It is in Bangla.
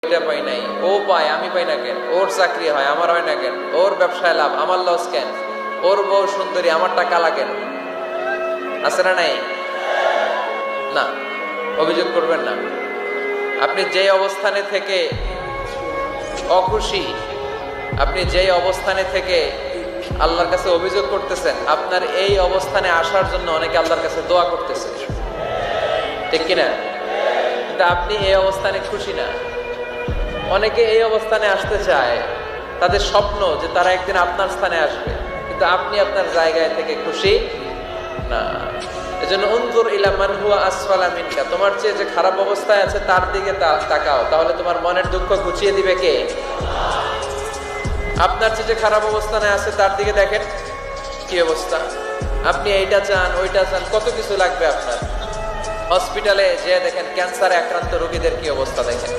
এটা পাই নাই, ও পায় আমি পাই না কেন, ওর চাকরি হয় আমার হয় না কেন, ওর ব্যবসায় লাভ আমার লস কেন, ওর বউ সুন্দরী আমার টাকা লাগেন, আছে না নাই? না, অভিযোগ করবেন না। আপনি যে অবস্থানে থেকে অখুশি, আপনি যেই অবস্থানে থেকে আল্লাহর কাছে অভিযোগ করতেছেন, আপনার এই অবস্থানে আসার জন্য অনেকে আল্লাহর কাছে দোয়া করতেছে, ঠিক কিনা? কিন্তু আপনি এই অবস্থানে খুশি না। অনেকে এই অবস্থানে আসতে চায়, তাদের স্বপ্ন যে তারা একদিন আপনার স্থানে আসবে, কিন্তু আপনি আপনার জায়গায় থেকে খুশি না। এজন্য উনজুর ইলা মান হুয়া আসফালা মিনকা, তোমার চেয়ে যে খারাপ অবস্থায় আছে তার দিকে তাকাও, তাহলে তোমার মনের দুঃখ ঘুচিয়ে দিবে কে? আপনার চেয়ে যে খারাপ অবস্থানে আছে তার দিকে দেখেন কি অবস্থা। আপনি এইটা চান ওইটা চান, কত কিছু লাগবে আপনার। হসপিটালে যে দেখেন ক্যান্সারে আক্রান্ত রোগীদের কি অবস্থা দেখেন।